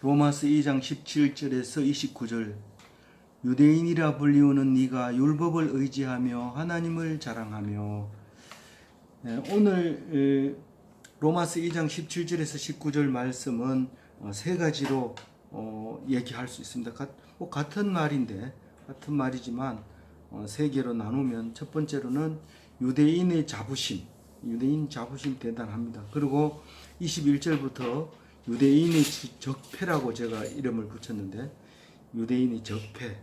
로마서 2장 17절에서 29절. 유대인이라 불리우는 네가 율법을 의지하며 하나님을 자랑하며. 오늘 로마서 2장 17절에서 19절 말씀은 세 가지로 얘기할 수 있습니다. 같은 말이지만 세 개로 나누면, 첫 번째로는 유대인의 자부심, 유대인 자부심 대단합니다. 그리고 21절부터 유대인의 적폐라고 제가 이름을 붙였는데, 유대인의 적폐.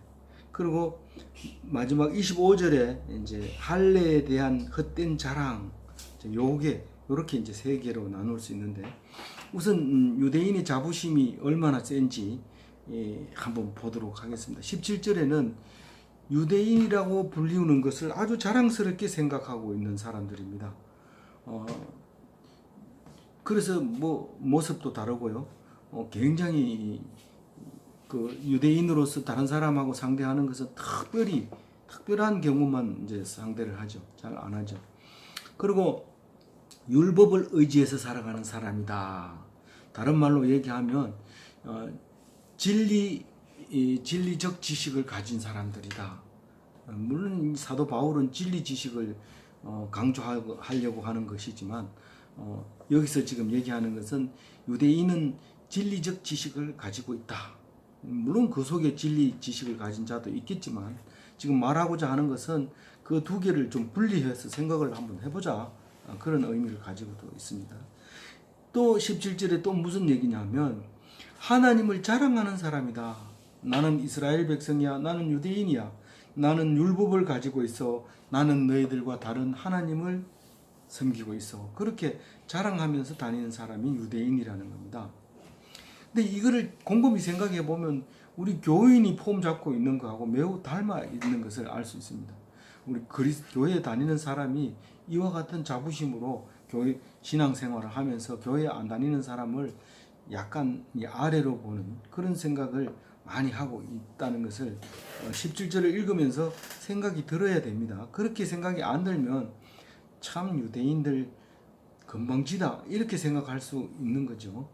그리고 마지막 25절에 이제 할례에 대한 헛된 자랑, 요렇게 이제 세 개로 나눌 수 있는데, 우선 유대인의 자부심이 얼마나 센지 한번 보도록 하겠습니다. 17절에는 유대인이라고 불리우는 것을 아주 자랑스럽게 생각하고 있는 사람들입니다. 그래서 모습도 다르고요. 굉장히 그 유대인으로서 다른 사람하고 상대하는 것은 특별한 경우만 이제 상대를 하죠. 잘 안 하죠. 그리고 율법을 의지해서 살아가는 사람이다. 다른 말로 얘기하면 진리적 지식을 가진 사람들이다. 물론 사도 바울은 진리 지식을 강조하려고 하는 것이지만, 여기서 지금 얘기하는 것은 유대인은 진리적 지식을 가지고 있다. 물론 그 속에 진리 지식을 가진 자도 있겠지만, 지금 말하고자 하는 것은 그 두 개를 좀 분리해서 생각을 한번 해보자, 그런 의미를 가지고도 있습니다. 또 17절에 또 무슨 얘기냐면, 하나님을 자랑하는 사람이다. 나는 이스라엘 백성이야. 나는 유대인이야. 나는 율법을 가지고 있어. 나는 너희들과 다른 하나님을 섬기고 있어. 그렇게 자랑하면서 다니는 사람이 유대인이라는 겁니다. 근데 이거를 곰곰이 생각해 보면 우리 교인이 폼 잡고 있는 거하고 매우 닮아 있는 것을 알 수 있습니다. 우리 교회에 다니는 사람이 이와 같은 자부심으로 교회 신앙생활을 하면서 교회에 안 다니는 사람을 약간 아래로 보는 그런 생각을 많이 하고 있다는 것을 17절을 읽으면서 생각이 들어야 됩니다. 그렇게 생각이 안 들면 참 유대인들 건방지다, 이렇게 생각할 수 있는 거죠.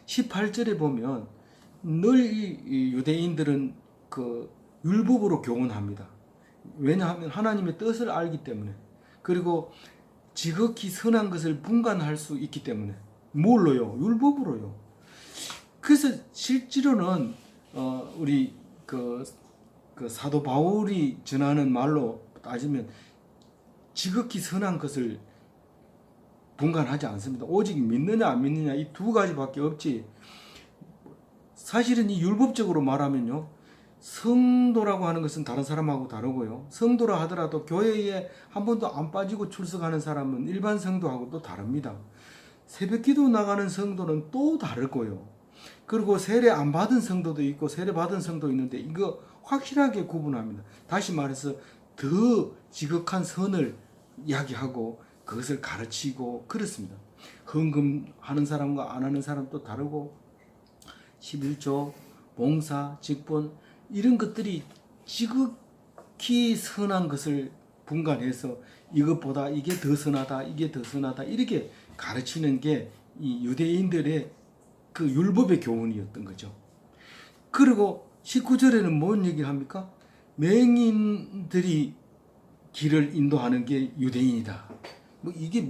18절에 보면 늘 유대인들은 그 율법으로 교훈합니다. 왜냐하면 하나님의 뜻을 알기 때문에, 그리고 지극히 선한 것을 분간할 수 있기 때문에. 뭘로요? 율법으로요. 그래서 실제로는 우리 그 사도 바울이 전하는 말로 따지면 지극히 선한 것을 분간하지 않습니다. 오직 믿느냐 안 믿느냐 이 두 가지밖에 없지. 사실은 이 율법적으로 말하면요, 성도라고 하는 것은 다른 사람하고 다르고요, 성도라 하더라도 교회에 한 번도 안 빠지고 출석하는 사람은 일반 성도하고 또 다릅니다. 새벽기도 나가는 성도는 또 다르고요, 그리고 세례 안 받은 성도도 있고 세례 받은 성도 있는데, 이거 확실하게 구분합니다. 다시 말해서 더 지극한 선을 이야기하고 그것을 가르치고 그렇습니다. 헌금하는 사람과 안 하는 사람도 다르고, 11조, 봉사, 직분, 이런 것들이 지극히 선한 것을 분간해서 이것보다 이게 더 선하다, 이게 더 선하다, 이렇게 가르치는 게 이 유대인들의 그 율법의 교훈이었던 거죠. 그리고 19절에는 뭔 얘기를 합니까? 맹인들이 길을 인도하는 게 유대인이다. 이게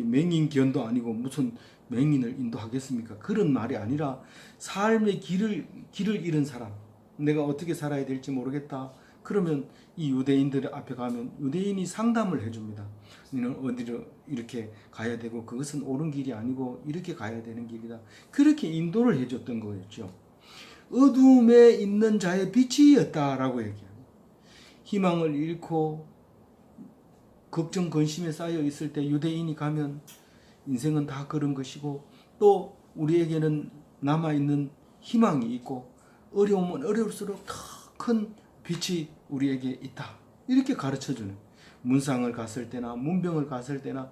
맹인견도 아니고 무슨 맹인을 인도하겠습니까? 그런 말이 아니라 삶의 길을 잃은 사람, 내가 어떻게 살아야 될지 모르겠다. 그러면 이 유대인들 앞에 가면 유대인이 상담을 해줍니다. 너는 어디로 이렇게 가야 되고, 그것은 옳은 길이 아니고 이렇게 가야 되는 길이다. 그렇게 인도를 해줬던 거였죠. 어둠에 있는 자의 빛이었다라고 얘기합니다. 희망을 잃고 걱정 근심에 쌓여 있을 때 유대인이 가면 인생은 다 그런 것이고, 또 우리에게는 남아있는 희망이 있고, 어려우면 어려울수록 더 큰 빛이 우리에게 있다, 이렇게 가르쳐주는, 문상을 갔을 때나 문병을 갔을 때나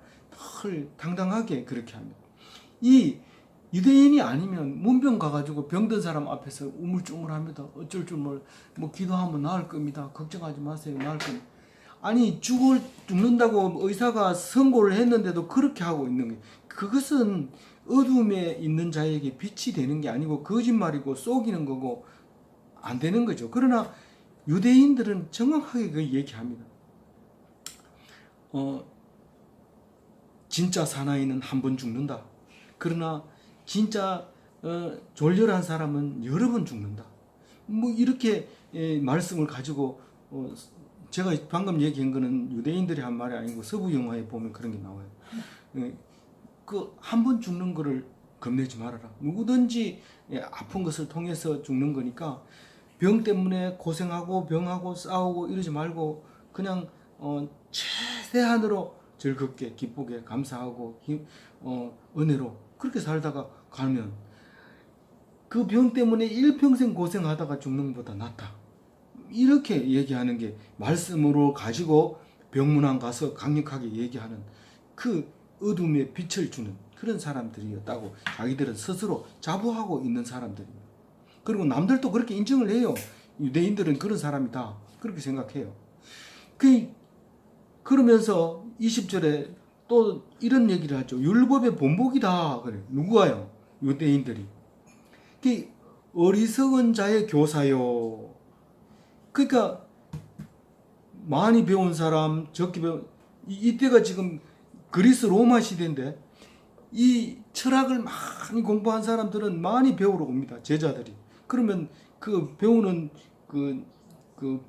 늘 당당하게 그렇게 합니다. 이 유대인이 아니면 문병 가가지고 병든 사람 앞에서 우물쭈물합니다. 어쩔 줄 기도하면 나을 겁니다. 걱정하지 마세요, 나을 겁니다. 아니 죽는다고 의사가 선고를 했는데도 그렇게 하고 있는 게, 그것은 어둠에 있는 자에게 빛이 되는 게 아니고 거짓말이고 속이는 거고 안 되는 거죠. 그러나 유대인들은 정확하게 그 얘기합니다. 진짜 사나이는 한 번 죽는다. 그러나 진짜 졸렬한 사람은 여러 번 죽는다. 뭐 이렇게 말씀을 가지고 제가 방금 얘기한 거는 유대인들이 한 말이 아니고 서부 영화에 보면 그런 게 나와요. 그 한 번 죽는 거를 겁내지 말아라. 누구든지 아픈 것을 통해서 죽는 거니까 병 때문에 고생하고 병하고 싸우고 이러지 말고 그냥 최대한으로 즐겁게 기쁘게 감사하고 은혜로 그렇게 살다가 가면 그 병 때문에 일평생 고생하다가 죽는 것보다 낫다. 이렇게 얘기하는 게 말씀으로 가지고 병문안 가서 강력하게 얘기하는 그 어둠에 빛을 주는 그런 사람들이었다고 자기들은 스스로 자부하고 있는 사람들입니다. 그리고 남들도 그렇게 인정을 해요. 유대인들은 그런 사람이다. 그렇게 생각해요. 그러면서 20절에 또 이런 얘기를 하죠. 율법의 본보기다. 그래. 누구가요? 유대인들이. 어리석은 자의 교사요. 그러니까 많이 배운 사람, 적게 배운 이때가 지금 그리스 로마 시대인데 이 철학을 많이 공부한 사람들은 많이 배우러 옵니다. 제자들이. 그러면 그 배우는 그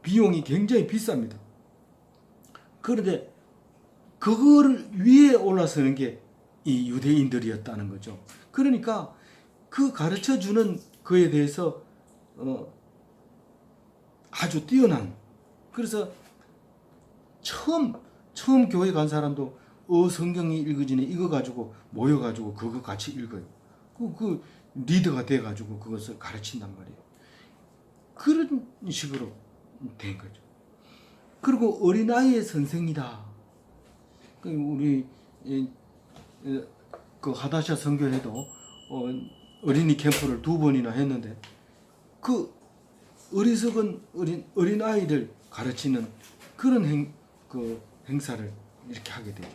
비용이 굉장히 비쌉니다. 그런데 그거를 위에 올라서는 게 이 유대인들이었다는 거죠. 그러니까 그 가르쳐 주는 그에 대해서 아주 뛰어난. 그래서 처음 교회 간 사람도 성경이 읽어지네 이거 가지고 모여가지고 그거 같이 읽어요. 그 리더가 돼가지고 그것을 가르친단 말이에요. 그런 식으로 된 거죠. 그리고 어린아이의 선생이다. 우리 그 하다샤 선교회도 어린이 캠프를 2번이나 했는데 그 어리석은 어린아이들 가르치는 그런 행사를 이렇게 하게 돼요.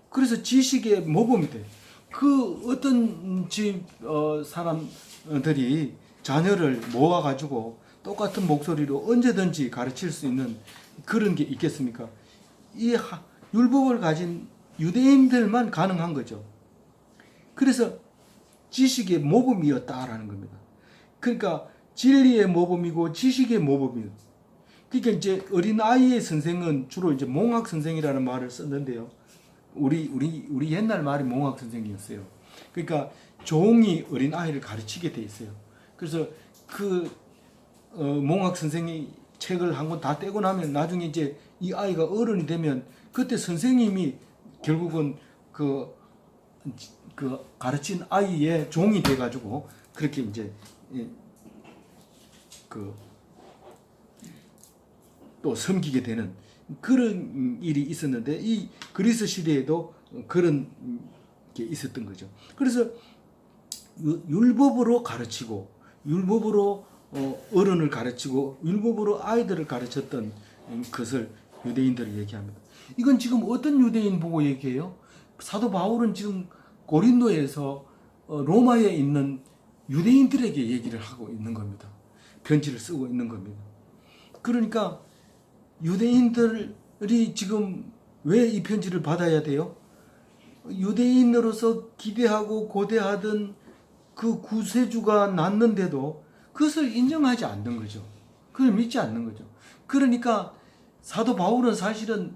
그래서 지식의 모범이 돼요. 그 어떤 집 사람들이 자녀를 모아가지고 똑같은 목소리로 언제든지 가르칠 수 있는 그런 게 있겠습니까? 이 율법을 가진 유대인들만 가능한 거죠. 그래서 지식의 모범이었다라는 겁니다. 그러니까 진리의 모범이고 지식의 모범이에요. 그러니까 이제 어린아이의 선생은 주로 이제 몽학 선생이라는 말을 썼는데요. 우리 옛날 말이 몽학 선생이었어요. 그러니까 종이 어린아이를 가르치게 돼 있어요. 그래서 몽학 선생이 책을 한 권 다 떼고 나면 나중에 이제 이 아이가 어른이 되면 그때 선생님이 결국은 그 가르친 아이의 종이 돼가지고 그렇게 이제 또 섬기게 되는 그런 일이 있었는데 이 그리스 시대에도 그런 게 있었던 거죠. 그래서 율법으로 가르치고 율법으로 어른을 가르치고 율법으로 아이들을 가르쳤던 것을 유대인들을 얘기합니다. 이건 지금 어떤 유대인 보고 얘기해요? 사도 바울은 지금 고린도에서 로마에 있는 유대인들에게 얘기를 하고 있는 겁니다. 편지를 쓰고 있는 겁니다. 그러니까 유대인들이 지금 왜 이 편지를 받아야 돼요? 유대인으로서 기대하고 고대하던 그 구세주가 났는데도 그것을 인정하지 않는 거죠. 그걸 믿지 않는 거죠. 그러니까 사도 바울은 사실은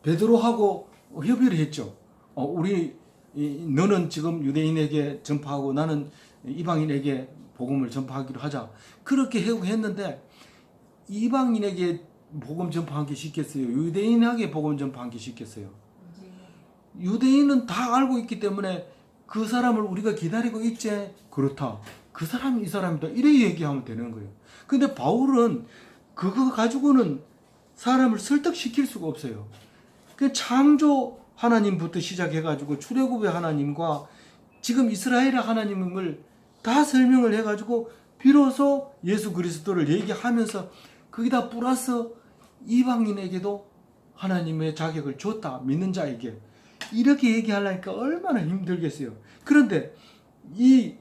베드로하고 협의를 했죠. 너는 지금 유대인에게 전파하고 나는 이방인에게 복음을 전파하기로 하자. 그렇게 했는데 이방인에게 복음 전파하기 쉽겠어요? 유대인에게 복음 전파하기 쉽겠어요? 유대인은 다 알고 있기 때문에 그 사람을 우리가 기다리고 있지. 그렇다. 그 사람이 이 사람이다. 이래 얘기하면 되는 거예요. 근데 바울은 그거 가지고는 사람을 설득시킬 수가 없어요. 그 창조 하나님부터 시작해가지고 출애굽의 하나님과 지금 이스라엘의 하나님을 다 설명을 해가지고 비로소 예수 그리스도를 얘기하면서 거기다 플러스 이방인에게도 하나님의 자격을 줬다 믿는 자에게 이렇게 얘기하려니까 얼마나 힘들겠어요. 그런데 이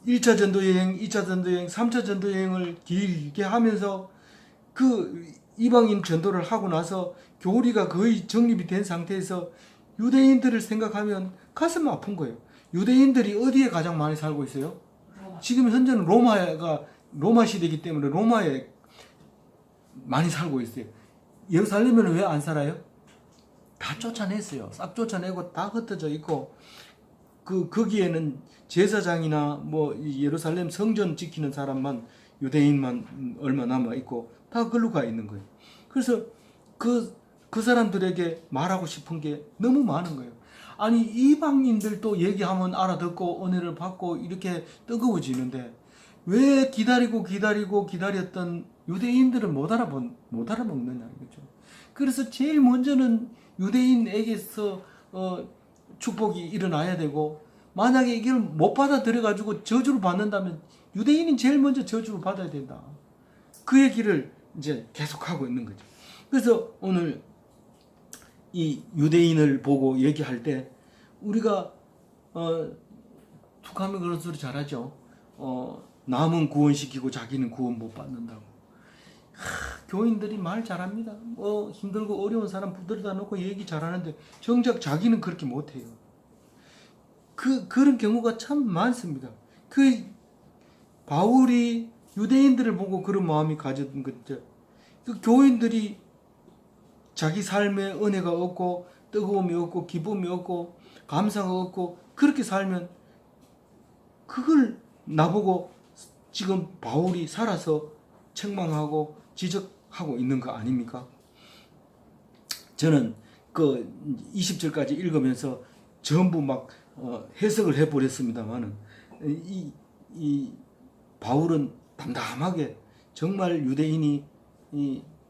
1차 전도여행, 2차 전도여행, 3차 전도여행을 길게 하면서 그 이방인 전도를 하고 나서 교리가 거의 정립이 된 상태에서 유대인들을 생각하면 가슴 아픈 거예요. 유대인들이 어디에 가장 많이 살고 있어요? 지금 현재는 로마 시대이기 때문에 로마에 많이 살고 있어요. 예루살렘에는 왜 안 살아요? 다 쫓아냈어요. 싹 쫓아내고 다 흩어져 있고 거기에는 제사장이나 뭐 예루살렘 성전 지키는 사람만 유대인만 얼마 남아 있고 다 글로 가 있는 거예요. 그래서 그 사람들에게 말하고 싶은 게 너무 많은 거예요. 아니 이방인들도 얘기하면 알아듣고 은혜를 받고 이렇게 뜨거워지는데 왜 기다렸던 유대인들은 못 알아먹느냐 이거죠. 그래서 제일 먼저는 유대인에게서 축복이 일어나야 되고 만약에 이걸 못 받아들여 가지고 저주를 받는다면 유대인이 제일 먼저 저주를 받아야 된다. 그 얘기를 이제 계속하고 있는 거죠. 그래서 오늘 이 유대인을 보고 얘기할 때 우리가 툭하면 그런 소리 잘하죠. 남은 구원시키고 자기는 구원 못 받는다고. 교인들이 말 잘합니다. 힘들고 어려운 사람 붙들다 놓고 얘기 잘하는데 정작 자기는 그렇게 못해요. 그런 경우가 참 많습니다. 바울이 유대인들을 보고 그런 마음이 가졌던 거죠. 교인들이 자기 삶에 은혜가 없고 뜨거움이 없고 기쁨이 없고 감사가 없고 그렇게 살면 그걸 나보고 지금 바울이 살아서 책망하고 지적하고 있는 거 아닙니까? 저는 그 20절까지 읽으면서 전부 막 해석을 해버렸습니다만은 이 바울은 담담하게 정말 유대인이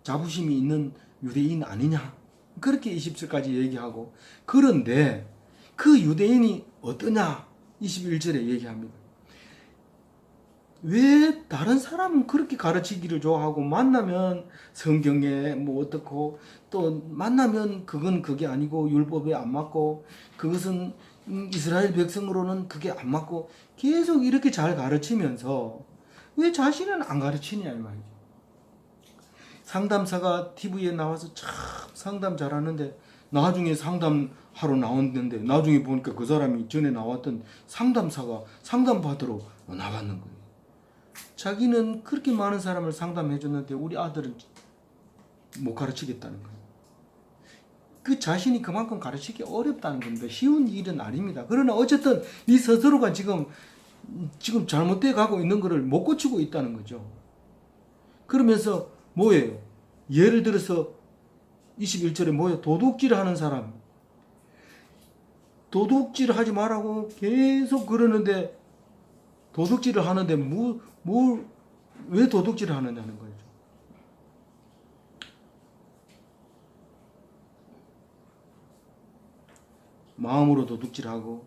자부심이 있는 유대인 아니냐 그렇게 20절까지 얘기하고 그런데 그 유대인이 어떠냐 21절에 얘기합니다. 왜 다른 사람은 그렇게 가르치기를 좋아하고 만나면 성경에 뭐 어떻고 또 만나면 그게 아니고 율법에 안 맞고 그것은 이스라엘 백성으로는 그게 안 맞고 계속 이렇게 잘 가르치면서 왜 자신은 안 가르치냐 이 말이죠. 상담사가 TV에 나와서 참 상담 잘하는데 나중에 상담하러 나왔는데 나중에 보니까 그 사람이 전에 나왔던 상담사가 상담받으러 나왔는 거예요. 자기는 그렇게 많은 사람을 상담해 줬는데 우리 아들은 못 가르치겠다는 거예요. 그 자신이 그만큼 가르치기 어렵다는 겁니다. 쉬운 일은 아닙니다. 그러나 어쨌든 이 스스로가 지금 잘못돼 가고 있는 것을 못 고치고 있다는 거죠. 그러면서 뭐예요? 예를 들어서 21절에 뭐예요? 도둑질 하는 사람. 도둑질 하지 말라고 계속 그러는데 도둑질을 하는데 왜 도둑질을 하느냐는 거죠. 마음으로 도둑질하고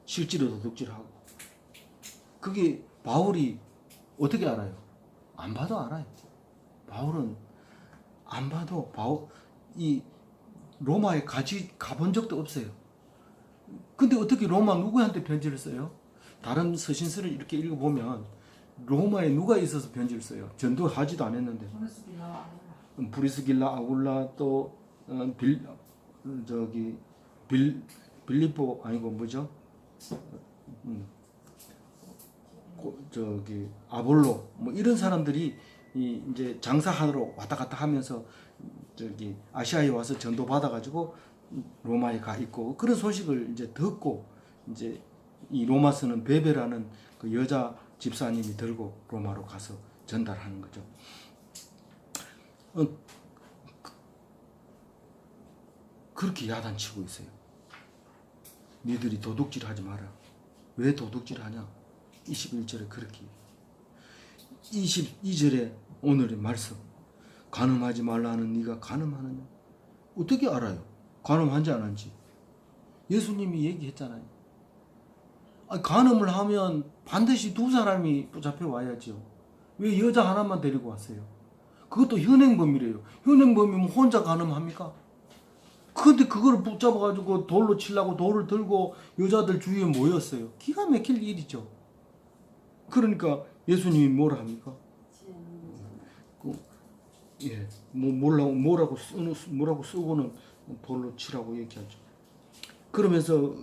실제로 도둑질하고 그게 바울이 어떻게 알아요? 안 봐도 알아요. 바울은 안 봐도 이 로마에 가본 적도 없어요. 근데 어떻게 로마 누구한테 편지를 써요? 다른 서신서를 이렇게 읽어보면 로마에 누가 있어서 편지를 써요? 전도하지도 않았는데 브리스길라 아굴라 또 빌립보 아니고 뭐죠? 아볼로 뭐 이런 사람들이 이제 장사하러 왔다 갔다 하면서 아시아에 와서 전도 받아가지고 로마에 가 있고 그런 소식을 이제 듣고 이제 이 로마서는 베베라는 그 여자 집사님이 들고 로마로 가서 전달하는 거죠. 그렇게 야단치고 있어요. 니들이 도둑질하지 마라. 왜 도둑질하냐? 21절에 그렇게 22절에 오늘의 말씀 간음하지 말라 하는 네가 간음하느냐? 어떻게 알아요? 간음한지 안 한지? 예수님이 얘기했잖아요. 간음을 하면 반드시 두 사람이 붙잡혀 와야죠. 왜 여자 하나만 데리고 왔어요? 그것도 현행범이래요. 현행범이면 혼자 가늠합니까? 근데 그걸 붙잡아가지고 돌로 치려고 돌을 들고 여자들 주위에 모였어요. 기가 막힐 일이죠. 그러니까 예수님이 뭐라 합니까? 예, 뭐라고 쓰고는 돌로 치라고 얘기하죠. 그러면서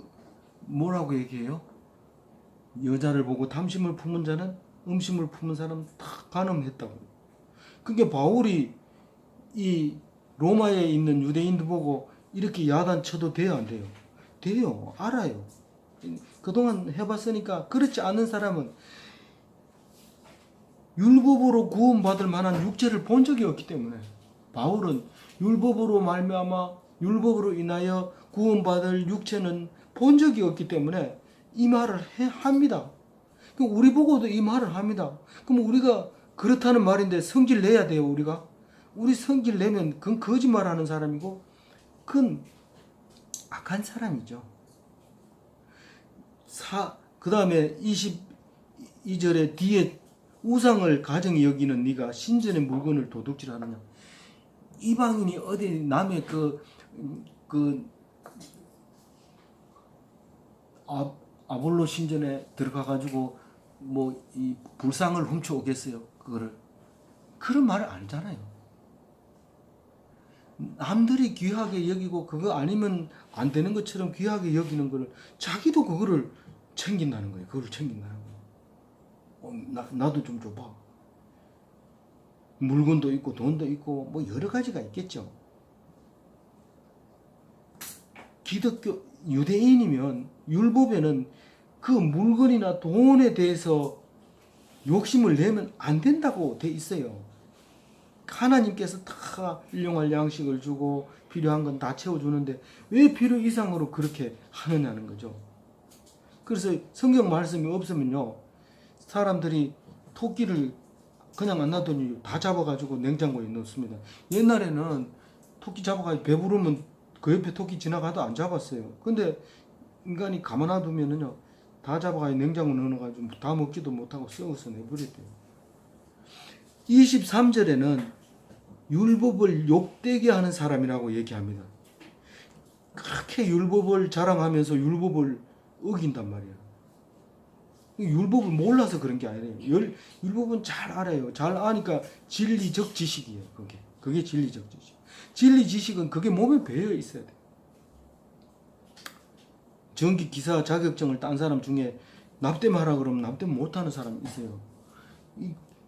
뭐라고 얘기해요? 여자를 보고 탐심을 품은 자는 음심을 품은 사람 다 간음했다고. 그게 바울이 이 로마에 있는 유대인들 보고 이렇게 야단쳐도 돼요, 안 돼요? 돼요, 알아요. 그동안 해봤으니까. 그렇지 않은 사람은 율법으로 구원받을 만한 육체를 본 적이 없기 때문에, 바울은 율법으로 말미암아 율법으로 인하여 구원받을 육체는 본 적이 없기 때문에 이 말을 합니다. 그럼 우리 보고도 이 말을 합니다. 그럼 우리가 그렇다는 말인데 성질 내야 돼요, 우리가? 우리 성질 내면 그건 거짓말하는 사람이고 그건 악한 사람이죠. 그 다음에 22절에 뒤에 우상을 가정히 여기는 네가 신전의 물건을 도둑질하느냐. 이방인이 어디 남의 아볼로 신전에 들어가가지고 뭐 이 불상을 훔쳐 오겠어요? 그런 말을 안 하잖아요. 남들이 귀하게 여기고 그거 아니면 안 되는 것처럼 귀하게 여기는 거를 자기도 그거를 챙긴다는 거예요. 그걸 챙긴다는 거예요. 나도 좀 줘봐. 물건도 있고 돈도 있고 뭐 여러 가지가 있겠죠. 기독교 유대인이면 율법에는 그 물건이나 돈에 대해서 욕심을 내면 안 된다고 돼 있어요. 하나님께서 다 일용할 양식을 주고 필요한 건 다 채워주는데 왜 필요 이상으로 그렇게 하느냐는 거죠. 그래서 성경 말씀이 없으면요, 사람들이 토끼를 그냥 안 놔두니 다 잡아가지고 냉장고에 넣습니다. 옛날에는 토끼 잡아가지고 배부르면 그 옆에 토끼 지나가도 안 잡았어요. 근데 인간이 가만 놔두면은요, 다 잡아가지고 냉장고에 넣어가지고 다 먹지도 못하고 썩어서 내버렸대요. 23절에는 율법을 욕되게 하는 사람이라고 얘기합니다. 그렇게 율법을 자랑하면서 율법을 어긴단 말이에요. 율법을 몰라서 그런 게 아니에요. 율법은 잘 알아요. 잘 아니까 진리적 지식이에요. 그게 진리적 지식. 진리 지식은 그게 몸에 배어 있어야 돼요. 전기 기사 자격증을 딴 사람 중에 납땜하라 그러면 납땜 못하는 사람이 있어요.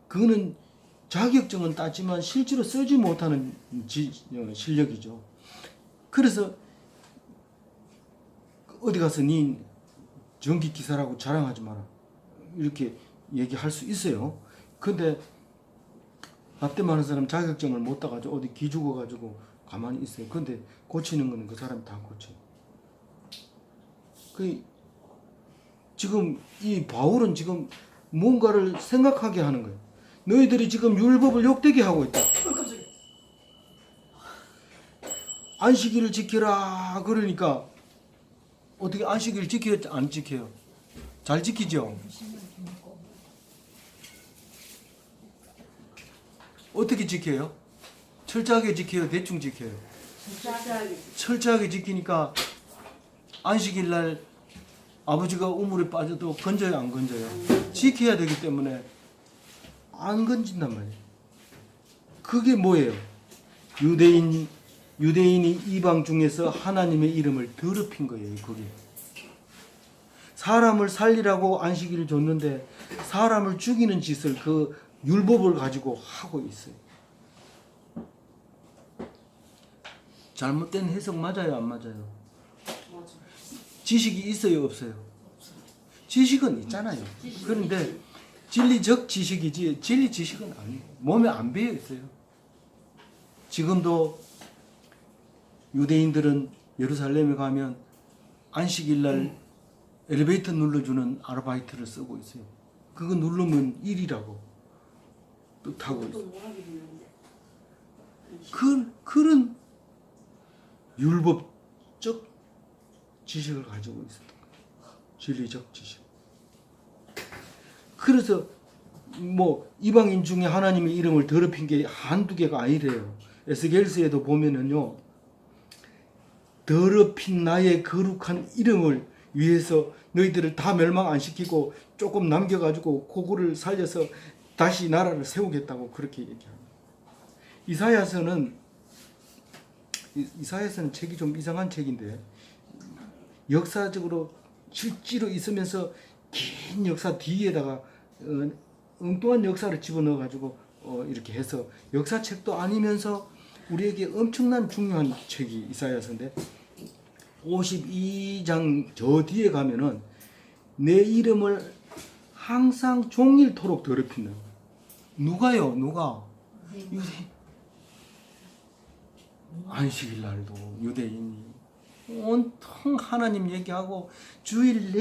그거는 자격증은 땄지만 실제로 쓰지 못하는 실력이죠. 그래서 어디 가서 니 전기 기사라고 자랑하지 마라, 이렇게 얘기할 수 있어요. 근데 납땜하는 사람 자격증을 못 따가지고 어디 기죽어가지고 가만히 있어요. 근데 고치는 거는 그 사람이 다 고쳐요. 지금 이 바울은 지금 뭔가를 생각하게 하는 거예요. 너희들이 지금 율법을 욕되게 하고 있다. 안식일을 지켜라 그러니까 어떻게 안식일 지켜요? 안 지켜요? 잘 지키죠? 어떻게 지켜요? 철저하게 지켜요? 대충 지켜요? 철저하게 지키니까 안식일 날 아버지가 우물에 빠져도 건져요, 안 건져요? 지켜야 되기 때문에 안 건진단 말이에요. 그게 뭐예요? 유대인이 이방 중에서 하나님의 이름을 더럽힌 거예요. 그게 사람을 살리라고 안식일을 줬는데 사람을 죽이는 짓을 그 율법을 가지고 하고 있어요. 잘못된 해석 맞아요, 안 맞아요? 지식이 있어요, 없어요? 지식은 있잖아요. 그런데 진리적 지식이지 진리 지식은 아니에요. 몸에 안 배어 있어요. 지금도 유대인들은 예루살렘에 가면 안식일 날 엘리베이터 눌러주는 아르바이트를 쓰고 있어요. 그거 누르면 일이라고 뜻하고 있어요. 그런 율법적 지식을 가지고 있었던 거예요. 진리적 지식. 그래서 뭐 이방인 중에 하나님의 이름을 더럽힌 게 한두 개가 아니래요. 에스겔서에도 보면은요, 더럽힌 나의 거룩한 이름을 위해서 너희들을 다 멸망 안 시키고 조금 남겨가지고 그거를 살려서 다시 나라를 세우겠다고 그렇게 얘기합니다. 이사야서는 책이 좀 이상한 책인데, 역사적으로 실제로 있으면서 긴 역사 뒤에다가 엉뚱한 역사를 집어넣어가지고 이렇게 해서 역사책도 아니면서 우리에게 엄청난 중요한 책이 이사야서인데, 52장 저 뒤에 가면은 내 이름을 항상 종일토록 더럽히는, 누가요? 누가? 유대인. 안식일 날도 유대인이 온통 하나님 얘기하고 주일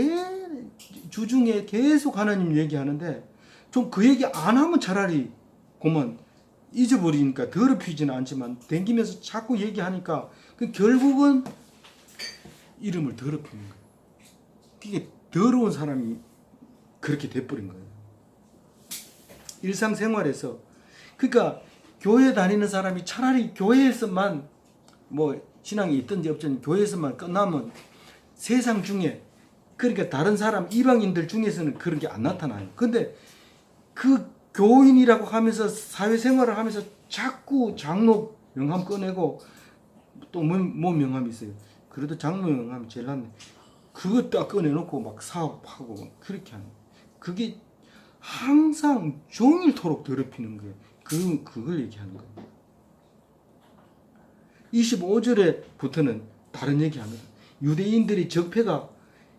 주중에 계속 하나님 얘기하는데, 좀 그 얘기 안 하면 차라리 그만 잊어버리니까 더럽히지는 않지만 댕기면서 자꾸 얘기하니까 결국은 이름을 더럽히는 거예요. 그게 더러운 사람이 그렇게 돼버린 거예요. 일상생활에서. 그러니까 교회 다니는 사람이 차라리 교회에서만 뭐 신앙이 있든지 없든지 교회에서만 끝나면 세상 중에, 그러니까 다른 사람 이방인들 중에서는 그런 게 안 나타나요. 근데 그 교인이라고 하면서 사회생활을 하면서 자꾸 장로 명함 꺼내고, 또 뭐 명함이 있어요. 그래도 장로 명함이 제일 낫네. 그거 딱 꺼내놓고 막 사업하고 막 그렇게 하는 거예요. 그게 항상 종일토록 더럽히는 거예요. 그걸 얘기하는 거예요. 25절에부터는 다른 얘기합니다. 유대인들이 적폐가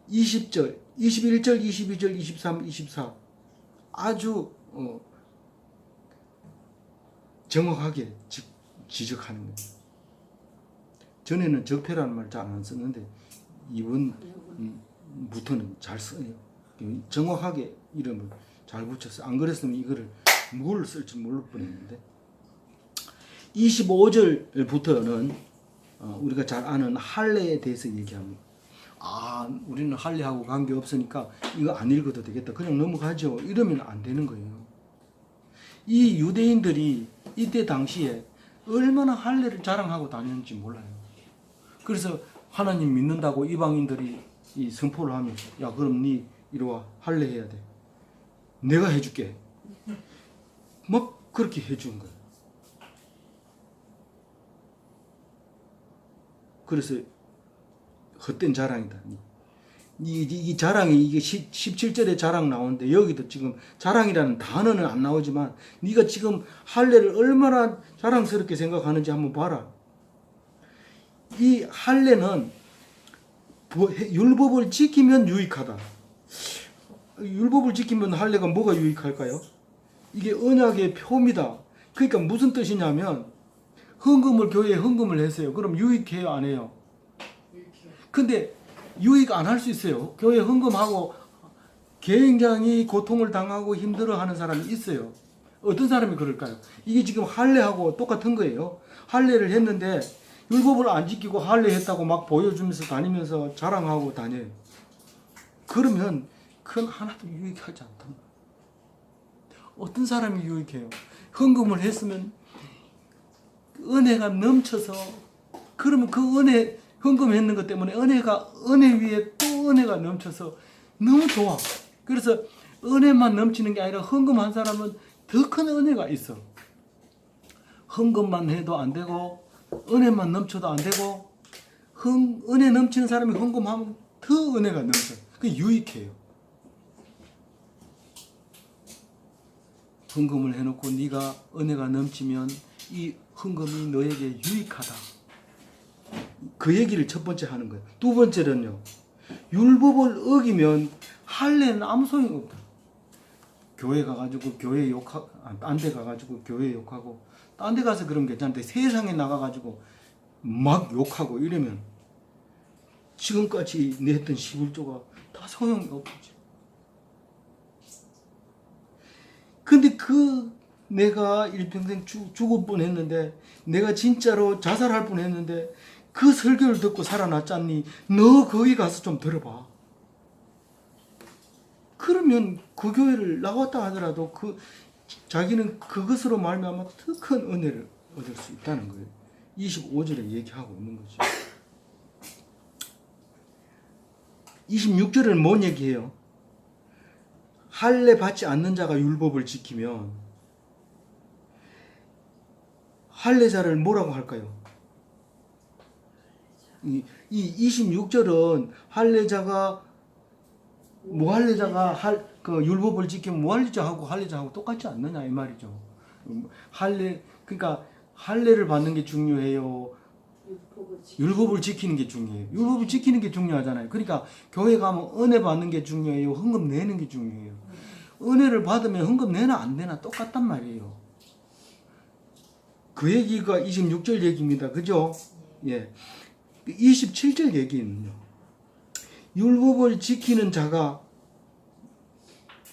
20절, 21절, 22절, 23, 24 아주 정확하게 지적하는 거예요. 전에는 적폐라는 말 잘 안 썼는데 이번부터는 잘 써요. 정확하게 이름을 잘 붙였어요. 안 그랬으면 이거를 뭘 쓸지 모를 뻔했는데, 25절부터는 우리가 잘 아는 할례에 대해서 얘기합니다. 우리는 할례하고 관계없으니까 이거 안 읽어도 되겠다, 그냥 넘어가죠, 이러면 안 되는 거예요. 이 유대인들이 이때 당시에 얼마나 할례를 자랑하고 다녔는지 몰라요. 그래서 하나님 믿는다고 이방인들이 이 선포를 하면, 야 그럼 니 이리 와, 할례 해야 돼, 내가 해줄게, 막 그렇게 해준 거예요. 그래서 헛된 자랑이다. 이 자랑이, 이게 17절에 자랑 나오는데 여기도 지금 자랑이라는 단어는 안 나오지만 네가 지금 할례를 얼마나 자랑스럽게 생각하는지 한번 봐라. 이 할례는 율법을 지키면 유익하다. 율법을 지키면 할례가 뭐가 유익할까요? 이게 언약의 표입니다. 그러니까 무슨 뜻이냐면, 헌금을 교회에 헌금을 했어요. 그럼 유익해요, 안 해요? 근데 유익 안 할 수 있어요. 교회 헌금하고 굉장히 고통을 당하고 힘들어하는 사람이 있어요. 어떤 사람이 그럴까요? 이게 지금 할례하고 똑같은 거예요. 할례를 했는데 율법을 안 지키고 할례했다고 막 보여주면서 다니면서 자랑하고 다녀요. 그러면 그건 하나도 유익하지 않단 말이에요. 어떤 사람이 유익해요? 헌금을 했으면 은혜가 넘쳐서, 그러면 그 은혜, 헌금했는 것 때문에 은혜 위에 또 은혜가 넘쳐서 너무 좋아. 그래서 은혜만 넘치는 게 아니라 헌금한 사람은 더 큰 은혜가 있어. 헌금만 해도 안 되고 은혜만 넘쳐도 안 되고, 은혜 넘치는 사람이 헌금하면 더 은혜가 넘쳐. 그게 유익해요. 헌금을 해놓고 네가 은혜가 넘치면 이 헌금이 너에게 유익하다. 그 얘기를 첫 번째 하는 거예요. 두 번째는요, 율법을 어기면 할례는 아무 소용이 없다. 교회 가가지고 교회 욕하고, 딴 데 가가지고 교회 욕하고, 딴 데 가서 그러면 괜찮은데 세상에 나가가지고 막 욕하고 이러면 지금까지 냈던 11조가 다 소용이 없지. 근데 내가 일평생 죽을 뻔했는데, 내가 진짜로 자살할 뻔했는데 그 설교를 듣고 살아났잖니. 너 거기 가서 좀 들어봐. 그러면 그 교회를 나왔다 하더라도 자기는 그것으로 말미암아 더 큰 은혜를 얻을 수 있다는 거예요. 25절에 얘기하고 있는 거죠. 26절은 뭔 얘기해요? 할례 받지 않는 자가 율법을 지키면 할례자를 뭐라고 할까요? 이 26절은 할례자가 무할례자가 그 율법을 지키면 무할례자하고 할례자하고 똑같지 않느냐 이 말이죠. 그러니까 할례를 받는 게 중요해요. 율법을 지키는 게 중요해요. 율법을 지키는 게 중요하잖아요. 그러니까 교회 가면 은혜 받는 게 중요해요. 헌금 내는 게 중요해요. 은혜를 받으면 헌금 내나 안 내나 똑같단 말이에요. 그 얘기가 26절 얘기입니다. 그죠? 예. 27절 얘기는요. 율법을 지키는 자가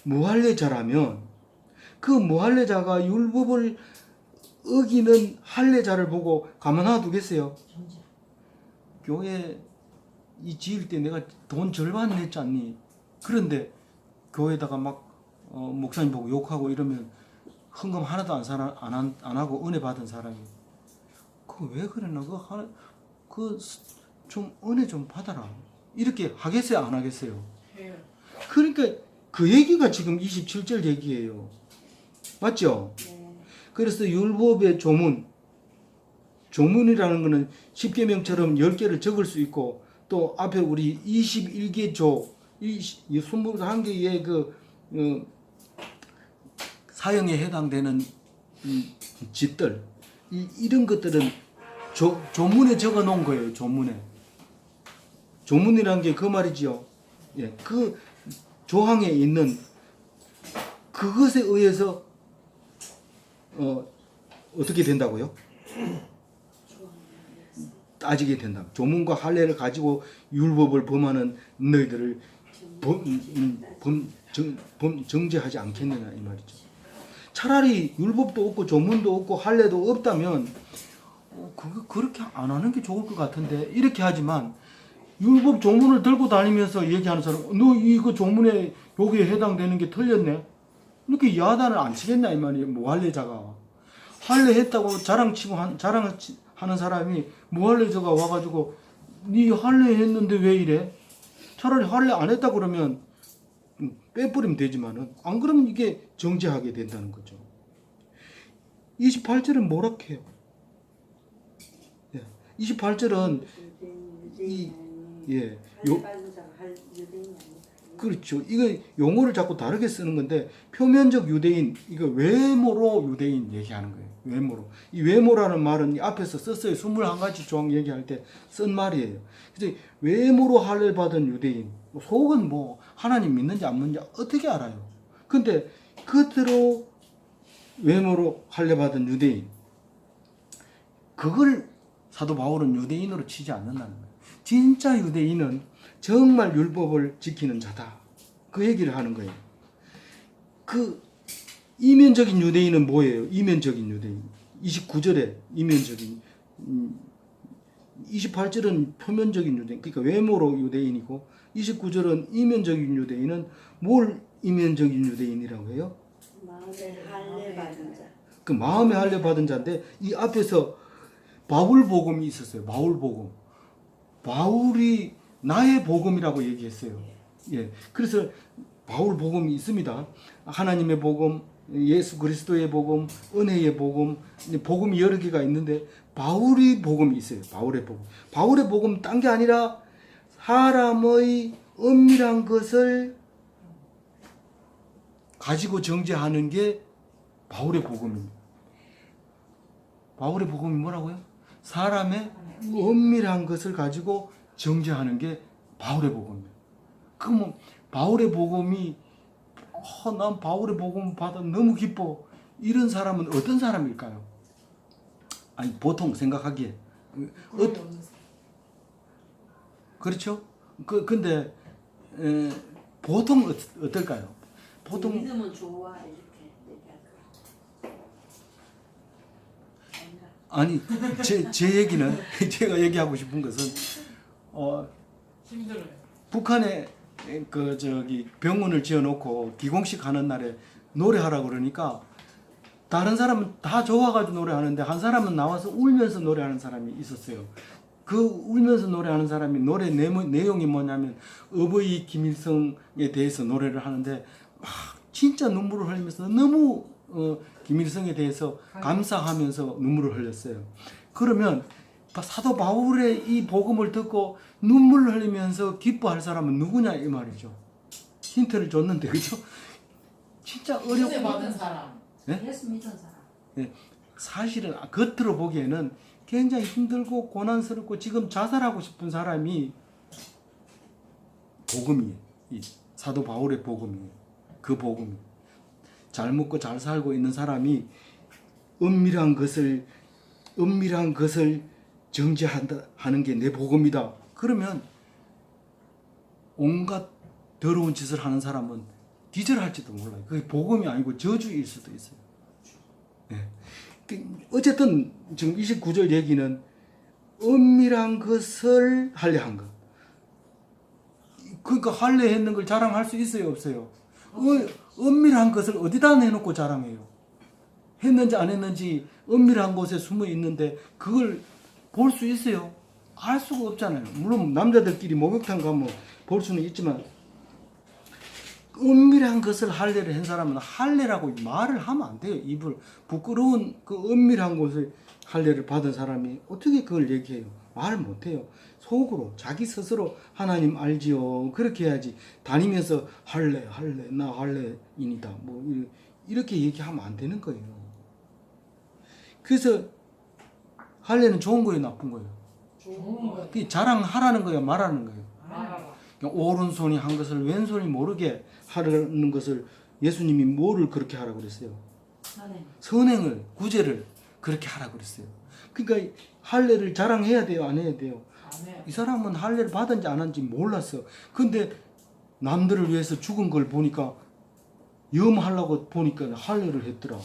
무할례자라면 그 무할례자가 율법을 어기는 할례자를 보고 가만 놔두겠어요? 교회 이 지을 때 내가 돈 절반 냈지 않니? 그런데 교회에다가 막 목사님 보고 욕하고 이러면 헌금 하나도 안 하고 은혜 받은 사람이 그 왜 그랬나? 좀 은혜 좀 받아라. 이렇게 하겠어요? 안 하겠어요? 해요. 그러니까 그 얘기가 지금 27절 얘기예요. 맞죠? 네. 그래서 율법의 조문이라는 것은 10계명처럼 10개를 적을 수 있고 또 앞에 우리 21개 조, 21개의 그 사형에 해당되는 짓들 이런 것들은 조문에 적어 놓은 거예요. 조문이라는 게 그 말이지요. 예, 그 조항에 있는 그것에 의해서 어떻게 된다고요? 따지게 된다. 조문과 할례를 가지고 율법을 범하는 너희들을 정죄하지 않겠느냐 이 말이죠. 차라리 율법도 없고 조문도 없고 할례도 없다면 그렇게 안 하는 게 좋을 것 같은데 이렇게 하지만 율법 조문을 들고 다니면서 얘기하는 사람 너 이거 조문에 여기에 해당되는 게 틀렸네? 이렇게 야단을 안 치겠냐 이 말이에요. 무할례자가 할례했다고 자랑을 하는 사람이 무할례자가 와가지고 네 할례했는데 왜 이래? 차라리 할례 안 했다 그러면 빼버리면 되지만은 안 그러면 이게 정죄하게 된다는 거죠. 28절은 뭐라 해요? 28절은 그렇죠. 이거 용어를 자꾸 다르게 쓰는 건데 표면적 유대인 이거 외모로 유대인 얘기하는 거예요. 외모로. 이 외모라는 말은 앞에서 썼어요. 21가지 조항 얘기할 때 쓴 말이에요. 그래서 외모로 할례 받은 유대인 속은 뭐 하나님 믿는지 안 믿는지 어떻게 알아요? 근데 겉으로 외모로 할례 받은 유대인 그걸 사도 바울은 유대인으로 치지 않는다는 거예요. 진짜 유대인은 정말 율법을 지키는 자다. 그 얘기를 하는 거예요. 그 이면적인 유대인은 뭐예요? 이면적인 유대인. 29절에 이면적인 28절은 표면적인 유대인. 그러니까 외모로 유대인이고 29절은 이면적인 유대인은 뭘 이면적인 유대인이라고 해요? 마음에 할례 받은 자. 그 마음에 할례 받은 자인데 이 앞에서 바울 복음이 있었어요. 바울 복음. 바울이 나의 복음이라고 얘기했어요. 예. 그래서 바울 복음이 있습니다. 하나님의 복음, 예수 그리스도의 복음, 은혜의 복음, 복음이 여러 개가 있는데 바울의 복음이 있어요. 바울의 복음. 바울의 복음 딴 게 아니라 사람의 은밀한 것을 가지고 정죄하는 게 바울의 복음입니다. 바울의 복음이 뭐라고요? 사람의 은밀한 것을 가지고 정죄하는 게 바울의 복음이에요. 그럼 바울의 복음이 난 바울의 복음 받아 너무 기뻐. 이런 사람은 어떤 사람일까요? 아니 보통 생각하기에 그렇죠? 근데 보통 어떨까요? 보통 믿으면 좋아 이렇게 얘기할 거. 아니 제 얘기는 제가 얘기하고 싶은 것은 힘들어요. 북한에 그 저기 병원을 지어놓고 기공식 하는 날에 노래하라고 그러니까 다른 사람은 다 좋아가지고 노래하는데 한 사람은 나와서 울면서 노래하는 사람이 있었어요. 그 울면서 노래하는 사람이 노래 내용이 뭐냐면 어버이 김일성에 대해서 노래를 하는데 막 진짜 눈물을 흘리면서 너무 김일성에 대해서 감사하면서 눈물을 흘렸어요. 그러면 사도 바울의 이 복음을 듣고 눈물을 흘리면서 기뻐할 사람은 누구냐 이 말이죠. 힌트를 줬는데 그죠? 진짜 은혜 받은 어렵고 사람. 예수 믿은 사람. 예, 사실은 겉으로 보기에는 굉장히 힘들고 고난스럽고 지금 자살하고 싶은 사람이 복음이에요. 이 사도 바울의 복음이에요. 그 복음이. 잘 먹고 잘 살고 있는 사람이 은밀한 것을 정죄한다 하는 게 내 복음이다. 그러면 온갖 더러운 짓을 하는 사람은 기절할지도 몰라요. 그게 복음이 아니고 저주일 수도 있어요. 네. 어쨌든 지금 29절 얘기는 은밀한 것을 할례한 것. 그러니까 할례했는 걸 자랑할 수 있어요, 없어요? 은밀한 것을 어디다 내놓고 자랑해요? 했는지 안 했는지 은밀한 곳에 숨어 있는데 그걸 볼 수 있어요? 알 수가 없잖아요. 물론 남자들끼리 목욕탕 가면 볼 수는 있지만 은밀한 것을 할례를 한 사람은 할례라고 말을 하면 안 돼요. 입을 부끄러운 그 은밀한 곳을 할례를 받은 사람이 어떻게 그걸 얘기해요? 말 못해요. 속으로 자기 스스로 하나님 알지요. 그렇게 해야지. 다니면서 할례 나 할례인이다. 뭐 이렇게 얘기하면 안 되는 거예요. 그래서 할례는 좋은 거예요, 나쁜 거예요? 좋은 거. 그게 자랑하라는 거예요, 말하는 거예요. 말하라. 오른손이 한 것을 왼손이 모르게 하라는 것을 예수님이 뭐를 그렇게 하라고 그랬어요? 선행을, 구제를 그렇게 하라고 그랬어요. 그러니까 할례를 자랑해야 돼요, 안 해야 돼요? 안 해. 이 사람은 할례를 받은지 안 한지 몰랐어. 근데 남들을 위해서 죽은 걸 보니까 염하려고 보니까 할례를 했더라.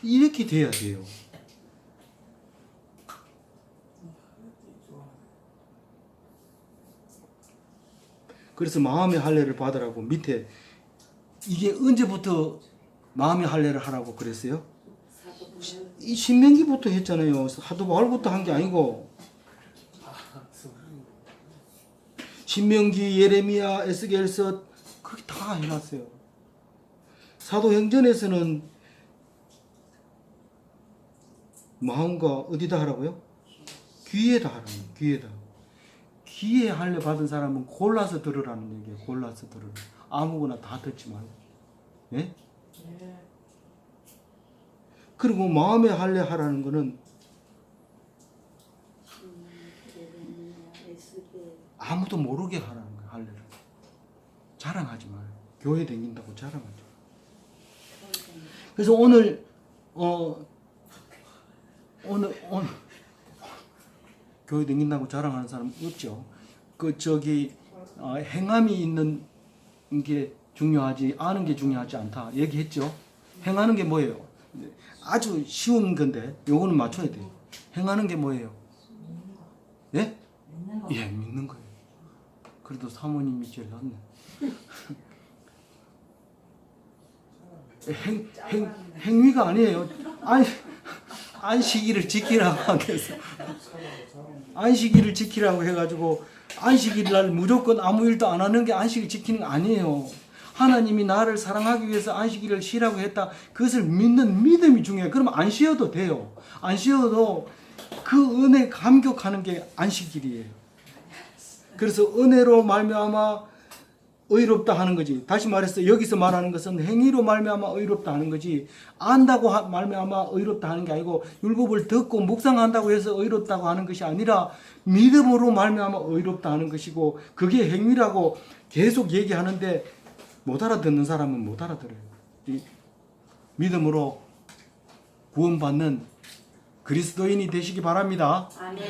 이렇게 돼야 돼요. 그래서 마음의 할례를 받으라고 밑에 이게 언제부터 마음의 할례를 하라고 그랬어요? 이 신명기부터 했잖아요. 사도 바울부터 한 게 아니고 신명기, 예레미야, 에스겔서 그렇게 다 해놨어요. 사도행전에서는 마음과 어디다 하라고요? 귀에다 하라고. 귀에다. 귀에 할례 받은 사람은 골라서 들으라는 얘기예요. 골라서 들으라. 아무거나 다 듣지 말고. 예? 네. 그리고 마음에 할례 하라는 거는 아무도 모르게 하라는 거예요. 할례를. 자랑하지 마요. 교회 다닌다고 자랑하지 마요. 그래서 오늘 교회 다닌다고 자랑하는 사람 없죠. 행함이 있는 게 중요하지 아는 게 중요하지 않다 얘기했죠. 행하는 게 뭐예요? 아주 쉬운 건데 요거는 맞춰야 돼요. 행하는 게 뭐예요? 예? 믿는 거. 예, 믿는 거예요. 그래도 사모님이 제일 낫네. 행위가 아니에요. 안식일을 지키라고 하겠어. 안식일을 지키라고 해가지고 안식일 날 무조건 아무 일도 안 하는 게 안식일 지키는 거 아니에요. 하나님이 나를 사랑하기 위해서 안식일을 쉬라고 했다. 그것을 믿는 믿음이 중요해요. 그러면 안 쉬어도 돼요. 안 쉬어도 그 은혜 감격하는 게 안식일이에요. 그래서 은혜로 말미암아 의롭다 하는 거지. 다시 말해서 여기서 말하는 것은 행위로 말미암아 의롭다 하는 거지. 안다고 말미암아 의롭다 하는 게 아니고 율법을 듣고 묵상한다고 해서 의롭다고 하는 것이 아니라 믿음으로 말미암아 의롭다 하는 것이고 그게 행위라고 계속 얘기하는데 못 알아듣는 사람은 못 알아들어요. 믿음으로 구원받는 그리스도인이 되시기 바랍니다. 아멘.